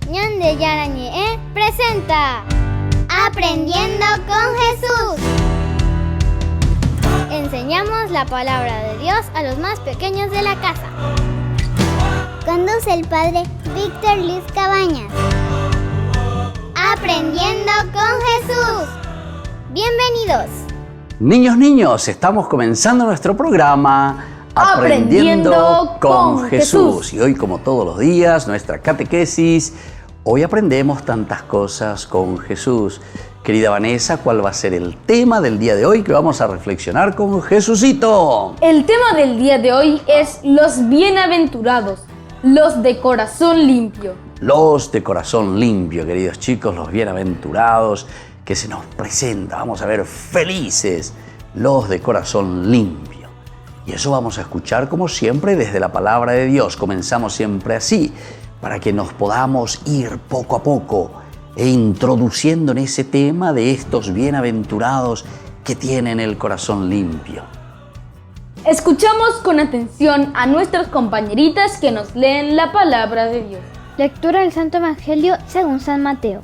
Ñande Yarañe presenta Aprendiendo con Jesús. Enseñamos la palabra de Dios a los más pequeños de la casa. Conduce el padre Víctor Luis Cabañas. Aprendiendo con Jesús. Bienvenidos. Niños, estamos comenzando nuestro programa Aprendiendo con Jesús. Y hoy, como todos los días, nuestra catequesis. Hoy aprendemos tantas cosas con Jesús. Querida Vanessa, ¿cuál va a ser el tema del día de hoy que vamos a reflexionar con Jesucito? El tema del día de hoy es los bienaventurados, los de corazón limpio. Los de corazón limpio, queridos chicos, los bienaventurados que se nos presenta. Vamos a ver felices, los de corazón limpio. Y eso vamos a escuchar como siempre desde la palabra de Dios. Comenzamos siempre así, para que nos podamos ir poco a poco e introduciendo en ese tema de estos bienaventurados que tienen el corazón limpio. Escuchamos con atención a nuestras compañeritas que nos leen la palabra de Dios. Lectura del Santo Evangelio según San Mateo.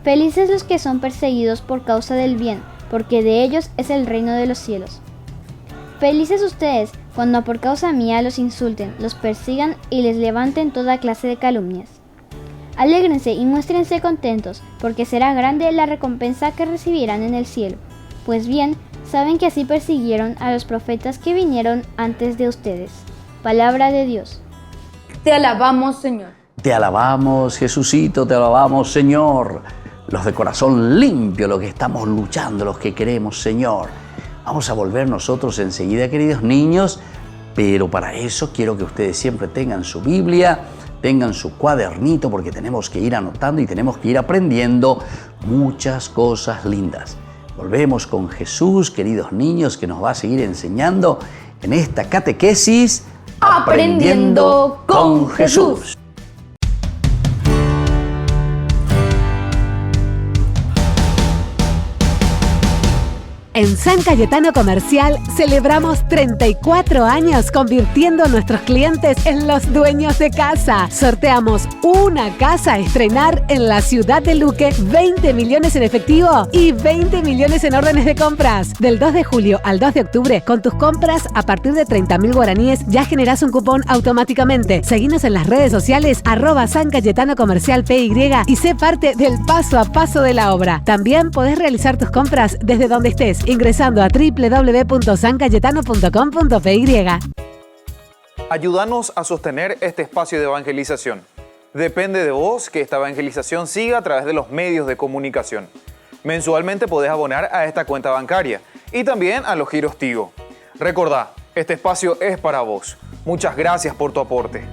Felices los que son perseguidos por causa del bien, porque de ellos es el reino de los cielos. Felices ustedes cuando por causa mía los insulten, los persigan y les levanten toda clase de calumnias. Alégrense y muéstrense contentos, porque será grande la recompensa que recibirán en el cielo. Pues bien, saben que así persiguieron a los profetas que vinieron antes de ustedes. Palabra de Dios. Te alabamos, Señor. Te alabamos, Jesucito, te alabamos, Señor. Los de corazón limpio, los que estamos luchando, los que queremos, Señor. Vamos a volver nosotros enseguida, queridos niños, pero para eso quiero que ustedes siempre tengan su Biblia, tengan su cuadernito, porque tenemos que ir anotando y tenemos que ir aprendiendo muchas cosas lindas. Volvemos con Jesús, queridos niños, que nos va a seguir enseñando en esta catequesis Aprendiendo con Jesús. En San Cayetano Comercial celebramos 34 años convirtiendo a nuestros clientes en los dueños de casa. Sorteamos una casa a estrenar en la ciudad de Luque, 20 millones en efectivo y 20 millones en órdenes de compras. Del 2 de julio al 2 de octubre, con tus compras a partir de 30.000 guaraníes ya generás un cupón automáticamente. Seguinos en las redes sociales @San Cayetano Comercial PY y sé parte del paso a paso de la obra. También podés realizar tus compras desde donde estés, ingresando a www.sancayetano.com.py. Ayúdanos a sostener este espacio de evangelización. Depende de vos que esta evangelización siga a través de los medios de comunicación. Mensualmente podés abonar a esta cuenta bancaria y también a los giros Tigo. Recordá, este espacio es para vos. Muchas gracias por tu aporte.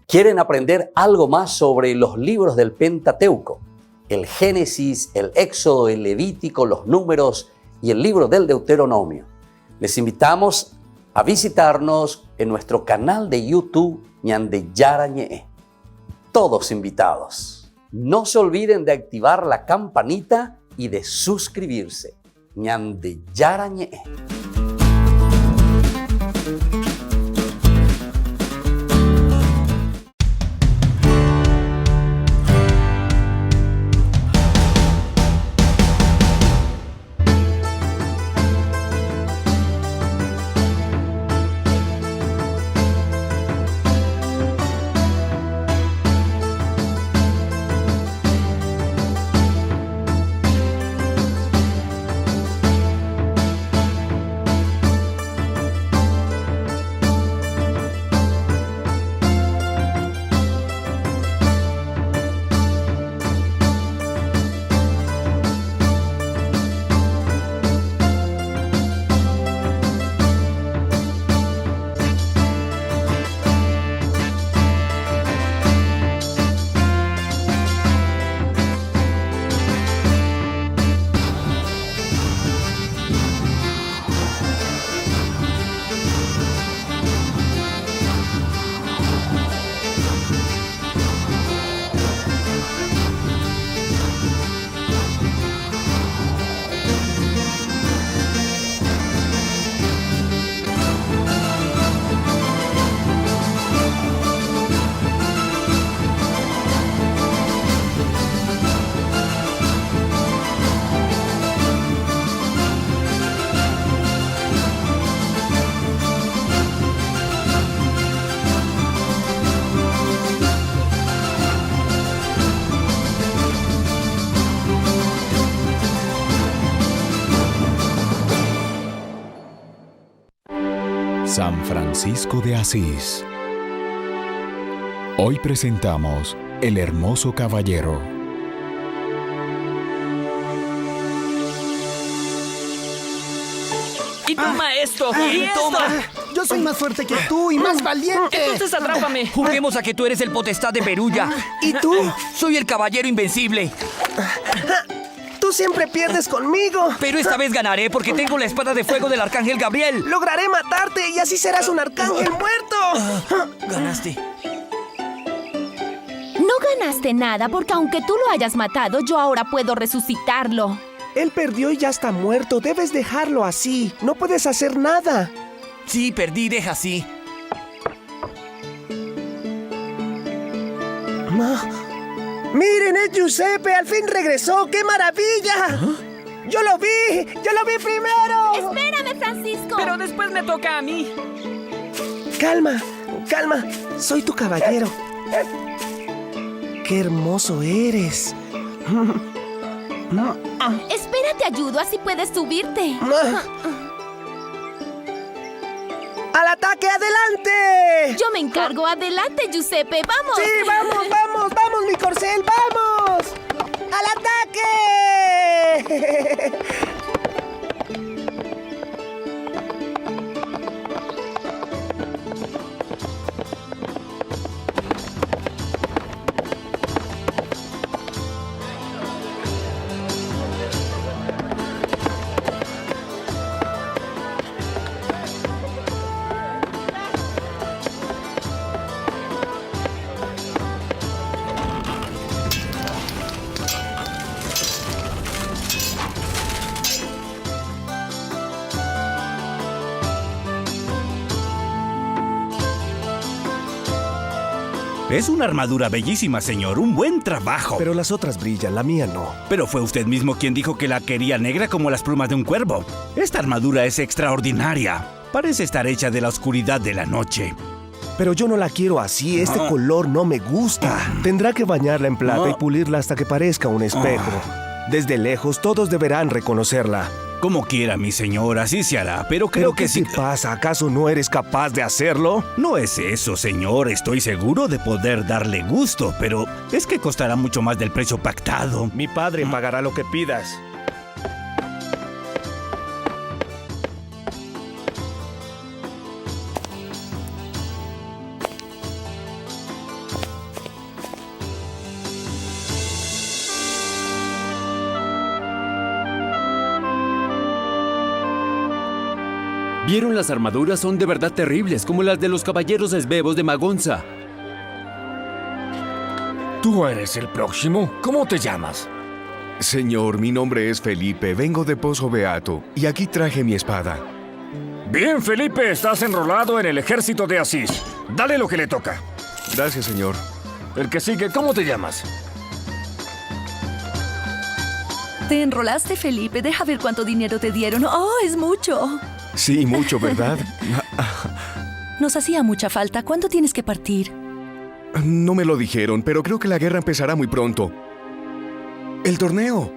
¿Quieren aprender algo más sobre los libros del Pentateuco? El Génesis, el Éxodo, el Levítico, los Números y el libro del Deuteronomio. Les invitamos a visitarnos en nuestro canal de YouTube Ñande Yarañe. Todos invitados. No se olviden de activar la campanita y de suscribirse. Ñande Yarañe. San Francisco de Asís. Hoy presentamos El hermoso caballero. ¡Y toma esto! ¡Y toma! Yo soy más fuerte que tú y más valiente. Entonces atrápame. Juguemos a que tú eres el potestad de Perulla. ¿Y tú? Soy el caballero invencible. Tú siempre pierdes conmigo. Pero esta vez ganaré porque tengo la espada de fuego del arcángel Gabriel. Lograré matarte y así serás un arcángel muerto. Ganaste. No ganaste nada porque aunque tú lo hayas matado, yo ahora puedo resucitarlo. Él perdió y ya está muerto. Debes dejarlo así. No puedes hacer nada. Sí, perdí, deja así. ¡Miren, es Giuseppe! ¡Al fin regresó! ¡Qué maravilla! ¡Yo lo vi! ¡Yo lo vi primero! ¡Espérame, Francisco! Pero después me toca a mí. Calma, calma. Soy tu caballero. ¡Qué hermoso eres! Espera, te ayudo, así puedes subirte. ¡Al ataque, adelante! Yo me encargo. Adelante, Giuseppe, ¡vamos! ¡Sí, vamos, vamos, vamos, mi corcel, vamos! ¡Al ataque! Es una armadura bellísima, señor. Un buen trabajo. Pero las otras brillan, la mía no. Pero fue usted mismo quien dijo que la quería negra como las plumas de un cuervo. Esta armadura es extraordinaria. Parece estar hecha de la oscuridad de la noche. Pero yo no la quiero así. Este color no me gusta. Tendrá que bañarla en plata y pulirla hasta que parezca un espejo. Desde lejos todos deberán reconocerla. Como quiera, mi señor, así se hará. Pero creo que ¿qué te pasa? ¿Acaso no eres capaz de hacerlo? No es eso, señor. Estoy seguro de poder darle gusto, pero es que costará mucho más del precio pactado. Mi padre pagará lo que pidas. ¿Vieron las armaduras? Son de verdad terribles, como las de los caballeros esbebos de Magonza. ¿Tú eres el próximo? ¿Cómo te llamas? Señor, mi nombre es Felipe, vengo de Pozo Beato, y aquí traje mi espada. Bien, Felipe, estás enrolado en el ejército de Asís. Dale lo que le toca. Gracias, señor. El que sigue, ¿cómo te llamas? ¿Te enrolaste, Felipe? Deja ver cuánto dinero te dieron. ¡Oh, es mucho! Sí, mucho, ¿verdad? Nos hacía mucha falta. ¿Cuándo tienes que partir? No me lo dijeron, pero creo que la guerra empezará muy pronto. ¡El torneo!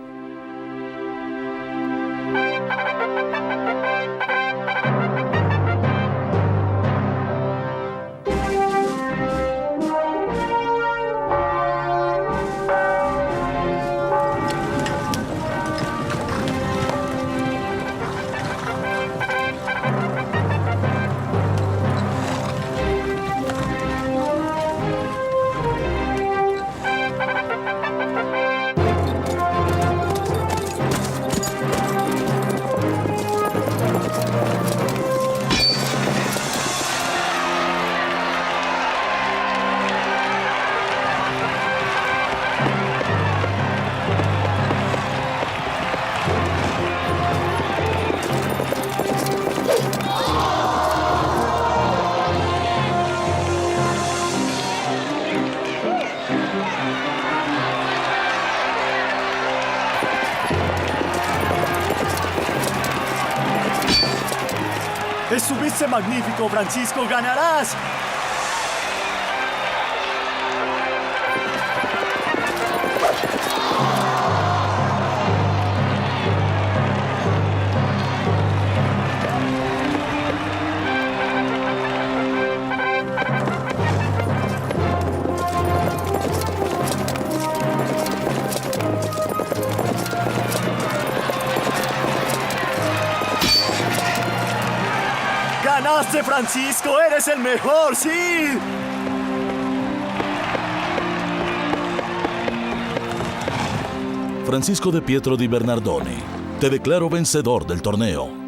Estuviste magnífico, Francisco. ¡Ganarás! ¡Ilustre Francisco! ¡Eres el mejor! ¡Sí! Francisco de Pietro di Bernardoni, te declaro vencedor del torneo.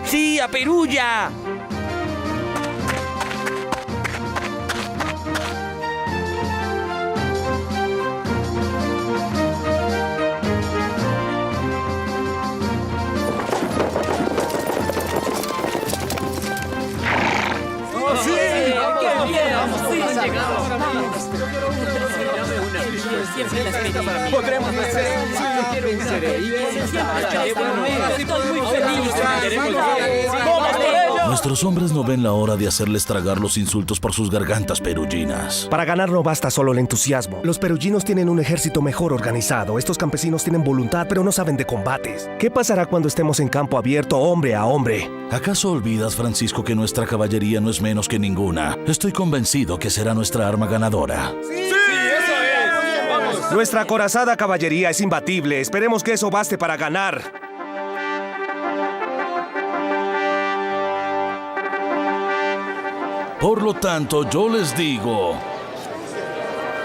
¡Sí, a Perugia! ¡Sí! ¡Qué bien! Podremos vencer. Estoy muy feliz. Nuestros hombres no ven la hora de hacerles tragar los insultos por sus gargantas peruginas. Para ganar no basta solo el entusiasmo. Los peruginos tienen un ejército mejor organizado. Estos campesinos tienen voluntad, pero no saben de combates. ¿Qué pasará cuando estemos en campo abierto, hombre a hombre? ¿Acaso olvidas, Francisco, que nuestra caballería no es menos que ninguna? Estoy convencido que será nuestra arma ganadora. Nuestra acorazada caballería es imbatible. Esperemos que eso baste para ganar. Por lo tanto, yo les digo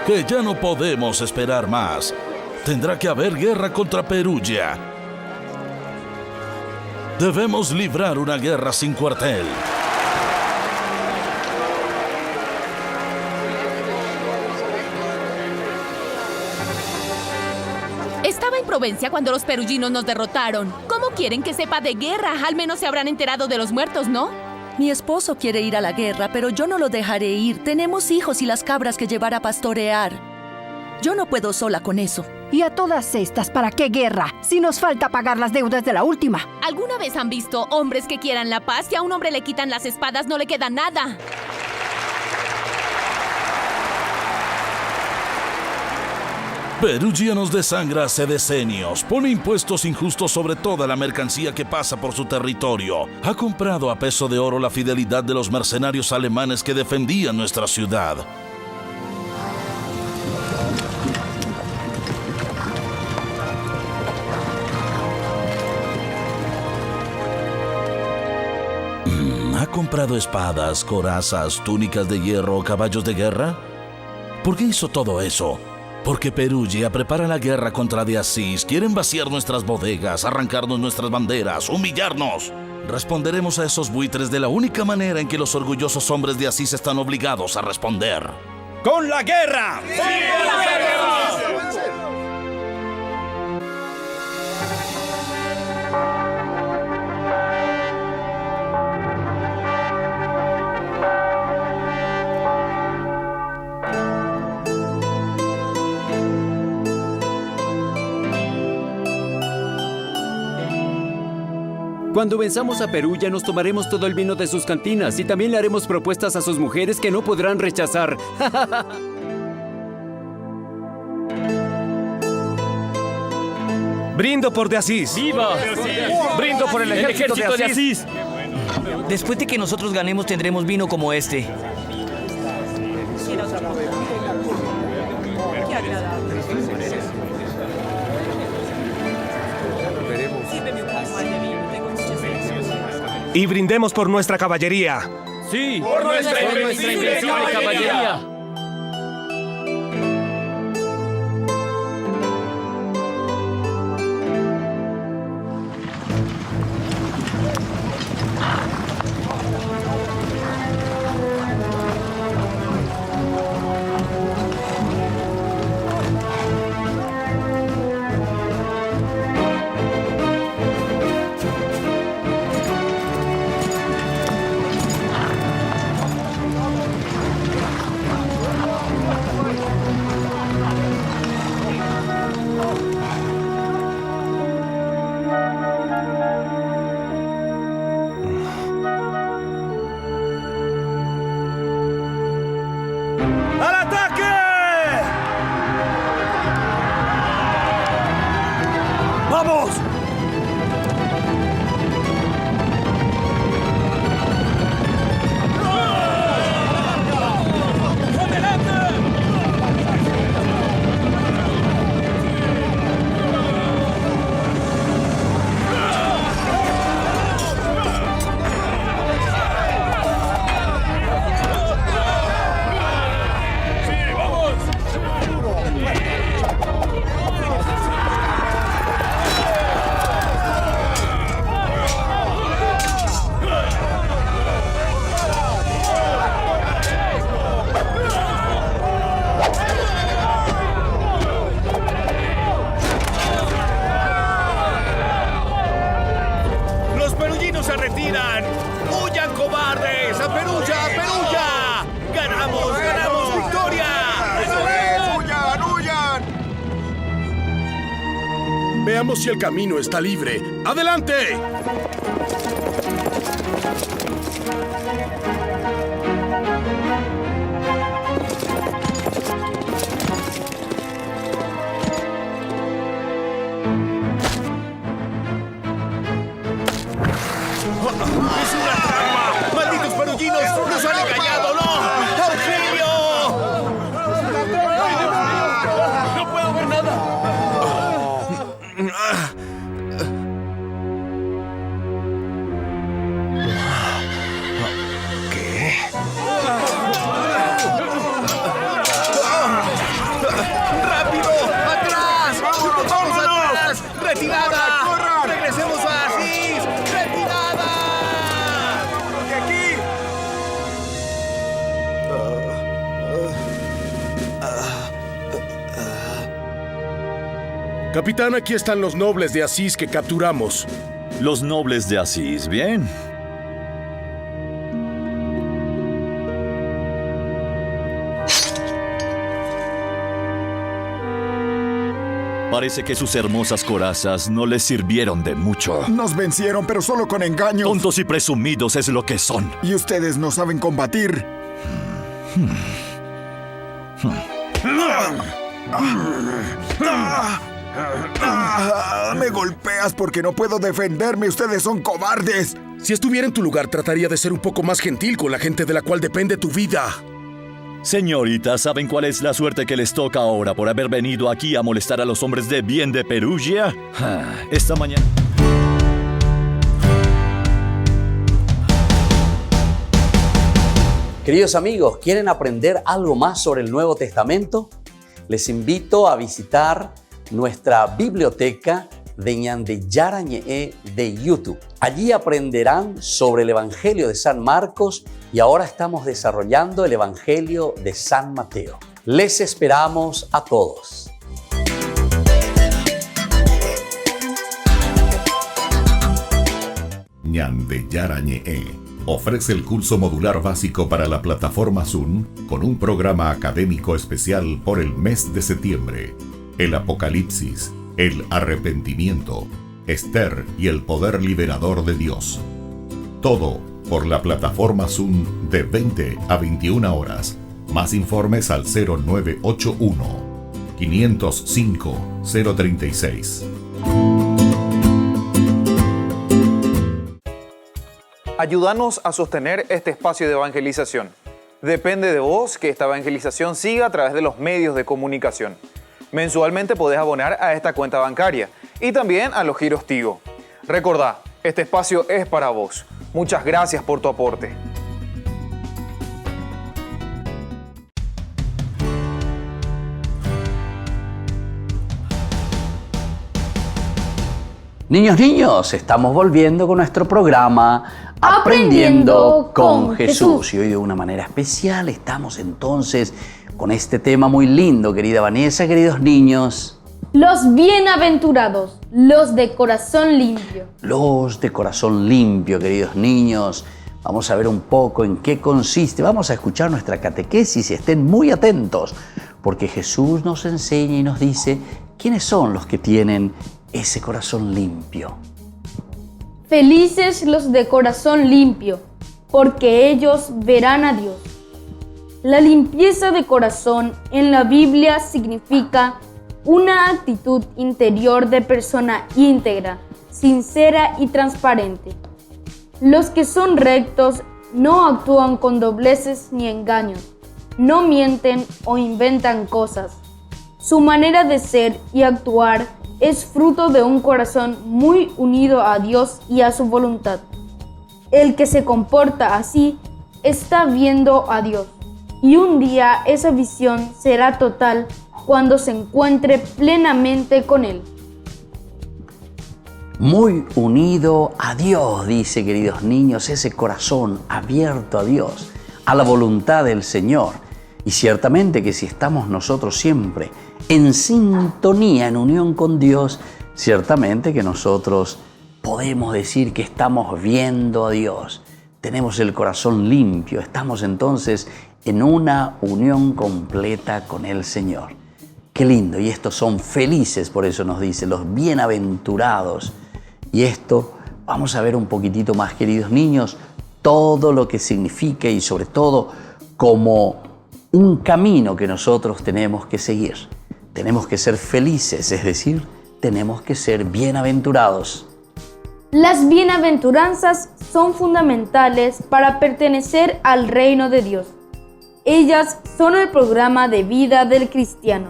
que ya no podemos esperar más. Tendrá que haber guerra contra Perugia. Debemos librar una guerra sin cuartel. Estaba en Provencia cuando los peruginos nos derrotaron. ¿Cómo quieren que sepa de guerra? Al menos se habrán enterado de los muertos, ¿no? Mi esposo quiere ir a la guerra, pero yo no lo dejaré ir. Tenemos hijos y las cabras que llevar a pastorear. Yo no puedo sola con eso. ¿Y a todas estas para qué guerra? Si nos falta pagar las deudas de la última. ¿Alguna vez han visto hombres que quieran la paz? Si a un hombre le quitan las espadas, no le queda nada. Perugia nos desangra hace decenios, pone impuestos injustos sobre toda la mercancía que pasa por su territorio. Ha comprado a peso de oro la fidelidad de los mercenarios alemanes que defendían nuestra ciudad. ¿Ha comprado espadas, corazas, túnicas de hierro o caballos de guerra? ¿Por qué hizo todo eso? Porque Perugia prepara la guerra contra de Asís. Quieren vaciar nuestras bodegas, arrancarnos nuestras banderas, humillarnos. Responderemos a esos buitres de la única manera en que los orgullosos hombres de Asís están obligados a responder. ¡Con la guerra! ¡Sí, con la guerra! Cuando venzamos a Perugia nos tomaremos todo el vino de sus cantinas y también le haremos propuestas a sus mujeres que no podrán rechazar. ¡Brindo por de Asís! ¡Viva! ¡Brindo por el ejército de Asís! Después de que nosotros ganemos tendremos vino como este. Y brindemos por nuestra caballería. ¡Sí! ¡Por nuestra invencible caballería! retiran! ¡Huyan, cobardes! ¡A Perugia! ¡A Perugia! ¡Ganamos! ¡Ganamos! ¡Victoria! ¡Eso es! ¡Huyan! ¡Huyan! Veamos si el camino está libre. ¡Adelante! ¡Es una trampa! ¡Malditos peruginos! ¡Nos han engañado! ¡No! ¡Auxilio! ¡No puedo ver nada! ¿Qué? ¡Rápido! ¡Atrás! ¡Vamos atrás! ¡Retirada! ¡Regresemos a Asís! ¡Retirada! ¡De aquí! Capitán, aquí están los nobles de Asís que capturamos. Los nobles de Asís, bien. Parece que sus hermosas corazas no les sirvieron de mucho. Nos vencieron, pero solo con engaños. Tontos y presumidos es lo que son. Y ustedes no saben combatir. Me golpeas porque no puedo defenderme. Ustedes son cobardes. Si estuviera en tu lugar, trataría de ser un poco más gentil con la gente de la cual depende tu vida. Señorita, ¿saben cuál es la suerte que les toca ahora por haber venido aquí a molestar a los hombres de bien de Perugia? Esta mañana... Queridos amigos, ¿quieren aprender algo más sobre el Nuevo Testamento? Les invito a visitar nuestra biblioteca de Ñande Yarañe de YouTube. Allí aprenderán sobre el Evangelio de San Marcos y ahora estamos desarrollando el Evangelio de San Mateo. Les esperamos a todos. Ñande Yarañe ofrece el curso modular básico para la plataforma Zoom con un programa académico especial por el mes de septiembre. El Apocalipsis, el arrepentimiento, Esther y el poder liberador de Dios. Todo por la plataforma Zoom de 20 a 21 horas. Más informes al 0981 505 036. Ayúdanos a sostener este espacio de evangelización. Depende de vos que esta evangelización siga a través de los medios de comunicación. Mensualmente podés abonar a esta cuenta bancaria y también a los giros Tigo. Recordá, este espacio es para vos. Muchas gracias por tu aporte. Niños, estamos volviendo con nuestro programa Aprendiendo con Jesús. Y hoy de una manera especial estamos entonces con este tema muy lindo, querida Vanessa, queridos niños. Los bienaventurados, los de corazón limpio. Los de corazón limpio, queridos niños. Vamos a ver un poco en qué consiste. Vamos a escuchar nuestra catequesis y estén muy atentos, porque Jesús nos enseña y nos dice quiénes son los que tienen ese corazón limpio. Felices los de corazón limpio, porque ellos verán a Dios. La limpieza de corazón en la Biblia significa una actitud interior de persona íntegra, sincera y transparente. Los que son rectos no actúan con dobleces ni engaños, no mienten o inventan cosas. Su manera de ser y actuar es fruto de un corazón muy unido a Dios y a su voluntad. El que se comporta así está viendo a Dios, y un día esa visión será total cuando se encuentre plenamente con Él. Muy unido a Dios, dice, queridos niños, ese corazón abierto a Dios, a la voluntad del Señor. Y ciertamente que si estamos nosotros siempre en sintonía, en unión con Dios, ciertamente que nosotros podemos decir que estamos viendo a Dios. Tenemos el corazón limpio, estamos entonces en una unión completa con el Señor. Qué lindo, y estos son felices, por eso nos dice, los bienaventurados. Y esto vamos a ver un poquitito más, queridos niños, todo lo que significa y sobre todo como un camino que nosotros tenemos que seguir. Tenemos que ser felices, es decir, tenemos que ser bienaventurados. Las bienaventuranzas son fundamentales para pertenecer al reino de Dios. Ellas son el programa de vida del cristiano.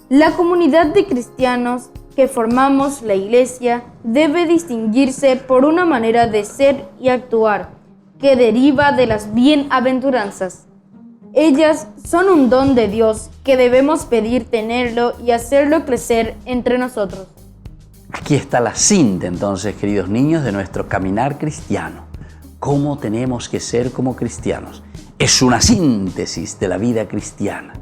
La comunidad de cristianos que formamos la Iglesia debe distinguirse por una manera de ser y actuar que deriva de las bienaventuranzas. Ellas son un don de Dios que debemos pedir tenerlo y hacerlo crecer entre nosotros. Aquí está la cinta entonces, queridos niños, de nuestro caminar cristiano. ¿Cómo tenemos que ser como cristianos? Es una síntesis de la vida cristiana.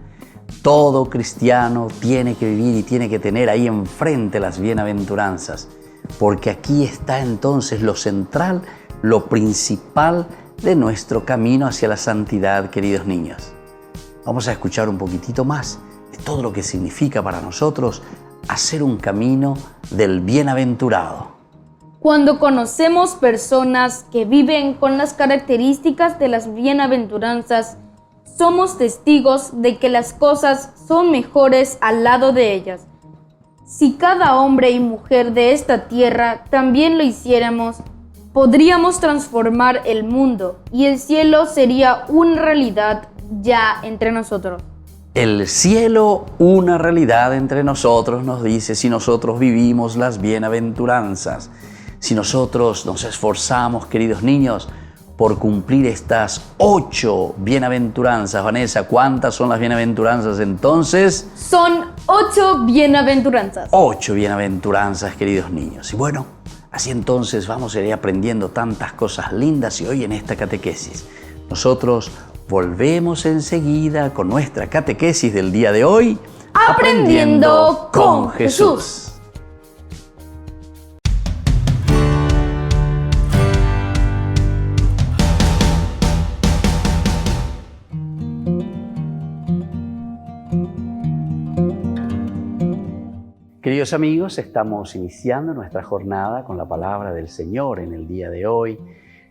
Todo cristiano tiene que vivir y tiene que tener ahí enfrente las bienaventuranzas, porque aquí está entonces lo central, lo principal de nuestro camino hacia la santidad, queridos niños. Vamos a escuchar un poquitito más de todo lo que significa para nosotros hacer un camino del bienaventurado. Cuando conocemos personas que viven con las características de las bienaventuranzas, somos testigos de que las cosas son mejores al lado de ellas. Si cada hombre y mujer de esta tierra también lo hiciéramos, podríamos transformar el mundo y el cielo sería una realidad ya entre nosotros. El cielo, una realidad entre nosotros, nos dice si nosotros vivimos las bienaventuranzas. Si nosotros nos esforzamos, queridos niños, por cumplir estas 8 bienaventuranzas. Vanessa, ¿cuántas son las bienaventuranzas entonces? Son 8 bienaventuranzas. 8 bienaventuranzas, queridos niños. Y bueno, así entonces vamos a ir aprendiendo tantas cosas lindas y hoy en esta catequesis. Nosotros volvemos enseguida con nuestra catequesis del día de hoy. Aprendiendo con Jesús. Queridos amigos, estamos iniciando nuestra jornada con la palabra del Señor en el día de hoy.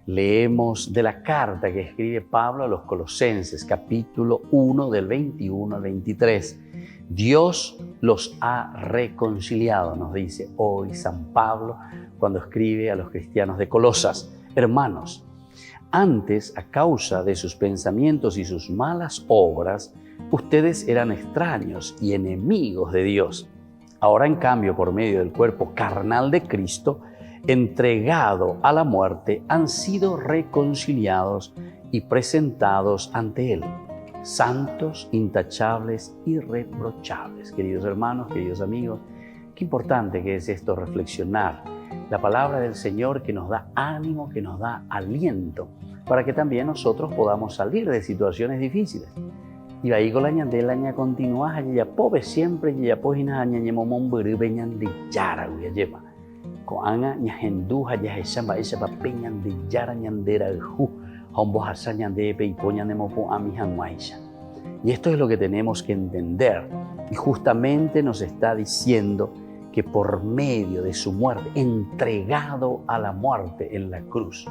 Leemos de la carta que escribe Pablo a los Colosenses, capítulo 1, del 21 al 23. Dios los ha reconciliado, nos dice hoy San Pablo cuando escribe a los cristianos de Colosas. Hermanos, antes, a causa de sus pensamientos y sus malas obras, ustedes eran extraños y enemigos de Dios. Ahora, en cambio, por medio del cuerpo carnal de Cristo, entregado a la muerte, han sido reconciliados y presentados ante Él, santos, intachables, irreprochables. Queridos hermanos, queridos amigos, qué importante que es esto, reflexionar la palabra del Señor que nos da ánimo, que nos da aliento, para que también nosotros podamos salir de situaciones difíciles. Y ahí con la ñandela ña continúa ya pobre siempre ya pojina ña ñemomon buru ñande yara ya lleva koanga ña henduja ya esa pa peñan de yara ñandera ju hombo hasa ñande pe poña nemopo amihan maisha. Y esto es lo que tenemos que entender, y justamente nos está diciendo que por medio de su muerte, entregado a la muerte en la cruz,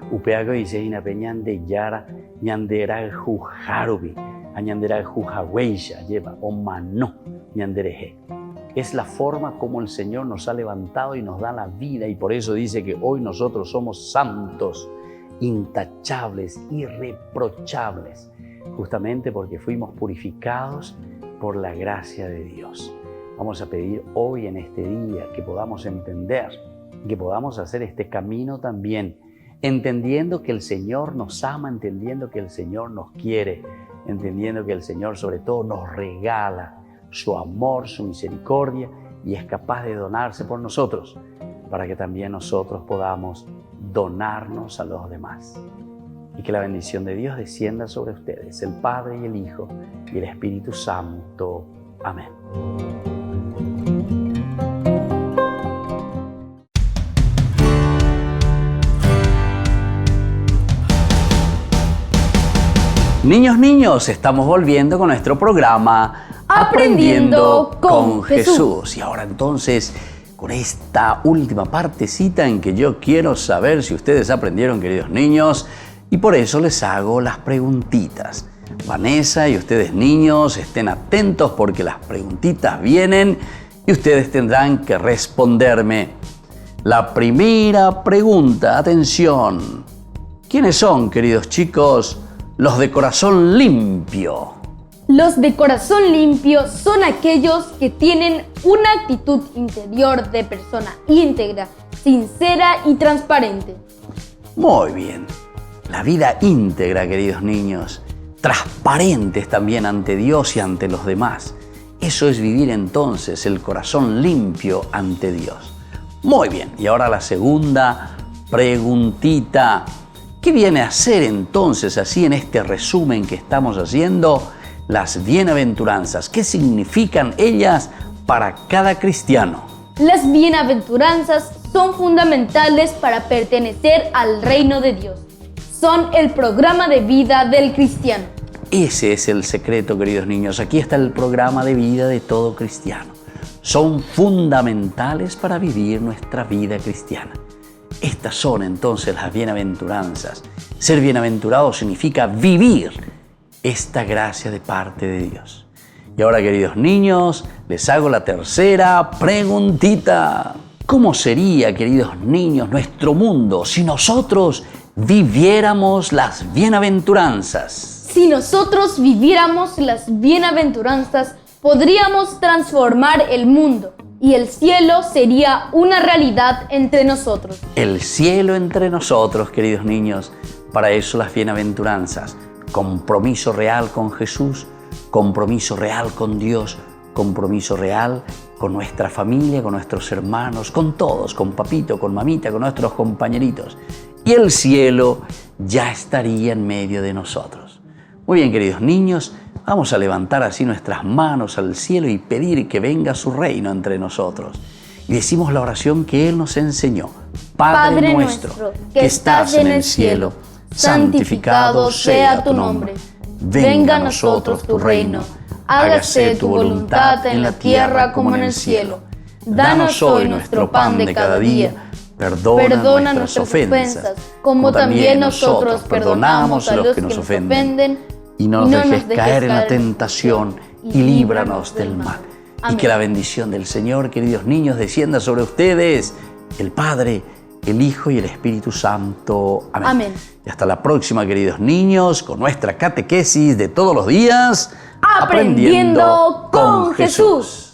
upeago dice ina peñan de yara ñandera ju harubi añandera jujaweisha lleva o mano ñandereje. Es la forma como el Señor nos ha levantado y nos da la vida, y por eso dice que hoy nosotros somos santos, intachables, irreprochables, justamente porque fuimos purificados por la gracia de Dios. Vamos a pedir hoy en este día que podamos entender, que podamos hacer este camino también, entendiendo que el Señor nos ama, entendiendo que el Señor nos quiere, entendiendo que el Señor sobre todo nos regala su amor, su misericordia, y es capaz de donarse por nosotros para que también nosotros podamos donarnos a los demás. Y que la bendición de Dios descienda sobre ustedes, el Padre y el Hijo y el Espíritu Santo. Amén. Niños, estamos volviendo con nuestro programa Aprendiendo con Jesús. Y ahora entonces, con esta última partecita en que yo quiero saber si ustedes aprendieron, queridos niños, y por eso les hago las preguntitas. Vanessa y ustedes niños, estén atentos porque las preguntitas vienen y ustedes tendrán que responderme. La primera pregunta, atención. ¿Quiénes son, queridos chicos, los de corazón limpio? Los de corazón limpio son aquellos que tienen una actitud interior de persona íntegra, sincera y transparente. Muy bien. La vida íntegra, queridos niños, transparentes también ante Dios y ante los demás. Eso es vivir entonces el corazón limpio ante Dios. Muy bien. Y ahora la segunda preguntita. ¿Qué viene a ser entonces, así en este resumen que estamos haciendo, las bienaventuranzas? ¿Qué significan ellas para cada cristiano? Las bienaventuranzas son fundamentales para pertenecer al reino de Dios. Son el programa de vida del cristiano. Ese es el secreto, queridos niños. Aquí está el programa de vida de todo cristiano. Son fundamentales para vivir nuestra vida cristiana. Estas son entonces las bienaventuranzas. Ser bienaventurado significa vivir esta gracia de parte de Dios. Y ahora, queridos niños, les hago la tercera preguntita. ¿Cómo sería, queridos niños, nuestro mundo si nosotros viviéramos las bienaventuranzas? Si nosotros viviéramos las bienaventuranzas, podríamos transformar el mundo. Y el cielo sería una realidad entre nosotros. El cielo entre nosotros, queridos niños. Para eso las bienaventuranzas. Compromiso real con Jesús, compromiso real con Dios, compromiso real con nuestra familia, con nuestros hermanos, con todos, con papito, con mamita, con nuestros compañeritos. Y el cielo ya estaría en medio de nosotros. Muy bien, queridos niños. Vamos a levantar así nuestras manos al cielo y pedir que venga su reino entre nosotros. Y decimos la oración que Él nos enseñó. Padre nuestro, que estás en el cielo, santificado sea tu nombre. Venga a nosotros tu reino. Hágase tu voluntad en la tierra como en el cielo. Danos hoy nuestro pan de cada día. Perdona nuestras ofensas, como también nosotros perdonamos a los que nos ofenden. Y no nos dejes caer en la tentación y líbranos del mal. Amén. Y que la bendición del Señor, queridos niños, descienda sobre ustedes, el Padre, el Hijo y el Espíritu Santo. Amén. Amén. Y hasta la próxima, queridos niños, con nuestra catequesis de todos los días. Aprendiendo con Jesús.